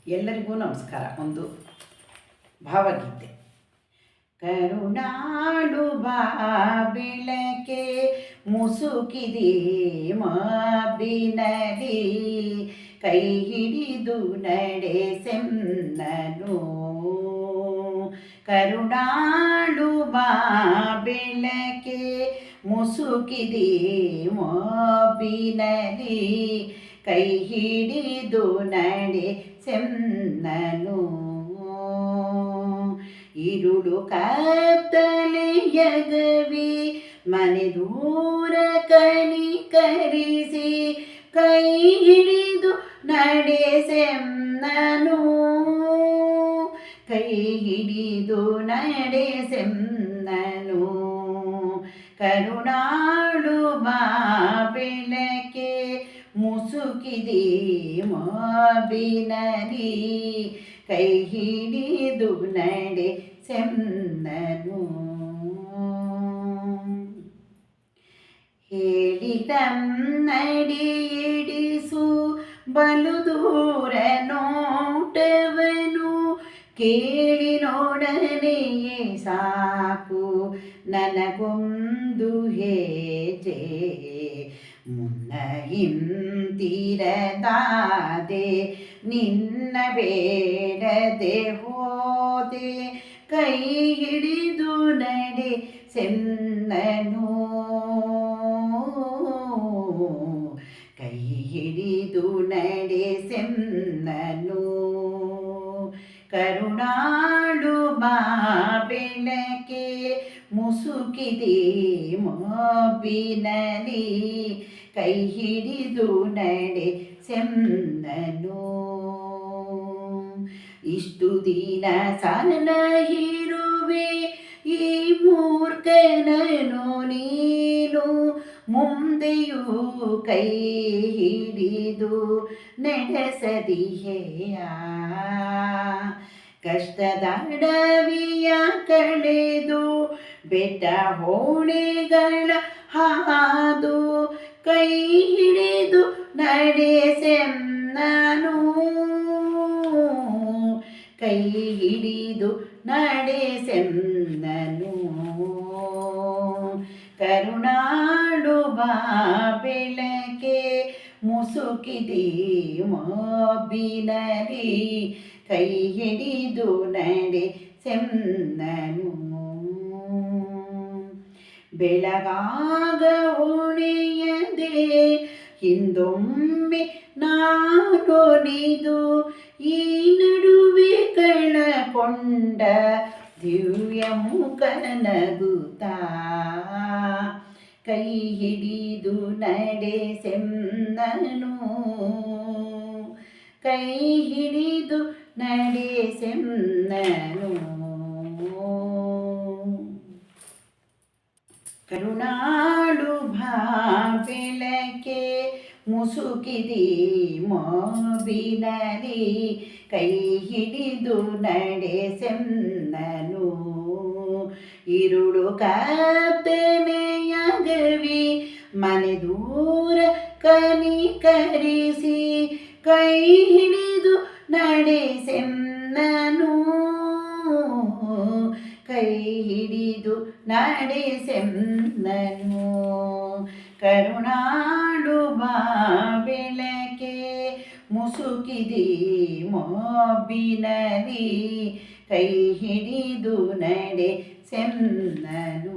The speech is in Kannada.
ಎಲ್ಲರಿಗೂ ನಮಸ್ಕಾರ. ಒಂದು ಭಾವಗೀತೆ. ಕರುಣಾಳು ಬಾ ಬೆಳಕೆ ಮುಸುಕಿದೆ ಮಾಬಿನಲಿ, ಕೈ ಹಿಡಿದು ನಡೆಸೆನ್ನನು. ಕರುಣಾಳು ಬಾ ಬೆಳಕೆ ಮುಸುಕಿದೆ ಮಾಬಿನಲಿ, ಕೈ ಹಿಡಿದು ನಡೆಸೆನ್ನನು. ഇരുಳು ಕತ್ತಲೆಯಗವಿ ಮನೆ ದೂರ ಕನಿಕರಿಸಿ, ಕೈ ಹಿಡಿದು ನಡೆಸೆನ್ನನು. ಕೈ ಹಿಡಿದು ನಡೆಸೆನ್ನನು. ಕರುಣಾಳು ಬಾ ಬೆಳಕೆ ಮುಸುಕಿದೆ ಮಾಬಿನಲಿ, ಕೈ ಹಿಡಿದು ನಡೆಸೆನ್ನನು. ಹೇಳಿದನ್ನಡಿಯಿಡಿಸು ಬಲು ದೂರ ನೋಟವನು, ಕೇಳಿ ನೋಡನೆಯೇ ಸಾಕು ನನಗೊಂದು ಹೆಜ್ಜೆ. ಮುನ್ನ ಹಿಂತಿರದಾದೆ ನಿನ್ನ ಬೇಡದೆ ಹೋದೆ, ಕೈ ಹಿಡಿದು ನಡೆಸೆನ್ನನು. ಕೈ ಹಿಡಿದು ನಡೆಸೆನ್ನನು. ಕರುಣಾಳು ಬಾ ಬೆಳಕೆ ಮುಸುಕಿದೆ ಮಾಬಿನಲಿ, ಕೈ ಹಿಡಿದು ನಡೆಸೆನ್ನನು. ಇಷ್ಟು ದಿನ ಸಲಹಿರುವೆ ಈ ಮೂರ್ಖನನು ನೀನು, ಮುಂದೆಯೂ ಕೈ ಹಿಡಿದು ನಡೆಸದಿಹೆಯ. ಕಷ್ಟದ ಅಡವಿಯ ಕಳೆದು ಬೆಟ್ಟ ಹೋಣೆಗಳ ಹಾದು, ಕೈ ಹಿಡಿದು ನಡೆಸೆನ್ನನು. ಕೈ ಹಿಡಿದು ನಡೆಸೆನ್ನನು. ಕರುಣಾಳು ಬಾ ಬೆಳಕೆ ಮುಸುಕಿದೆ ಮಾಬಿನಲಿ, ಕೈ ಹಿಡಿದು ನಡೆಸೆನ್ನನು. ಬೆಳಗಾಗ ಹೊಣೆಯದೆ ಹಿಂದೊಮ್ಮೆ ನಾನು ನಿದು, ಈ ನಡುವೆ ಕಳಕೊಂಡ ದಿವ್ಯ ಮುಖ ನಗುತ್ತಾ, ಕೈ ಹಿಡಿದು ನಡೆಸೆನ್ನನು. ಕೈ ಹಿಡಿದು ನಡೆಸೆನ್ನನು. ಕರುಣಾಳು ಬಾ ಬೆಳಕೆ ಮುಸುಕಿದೆ ಮಾಬಿನಲಿ, ಕೈ ಹಿಡಿದು ನಡೆಸೆನ್ನನು. ഇരുಳು ಕತ್ತಲೆಯಗವಿ ಮನೆ ದೂರ ಕನಿಕರಿಸಿ, ಕೈ ಹಿಡಿದು ನಡೆಸೆನ್ನನು. ಕೈ ಹಿಡಿದು ನಡೆಸೆನ್ನನು. ಕರುಣಾಳು ಬಾ ಬೆಳಕೆ ಮುಸುಕಿದೆ ಮಾಬಿನಲಿ, ಕೈ ಹಿಡಿದು ನಡೆಸೆನ್ನನು.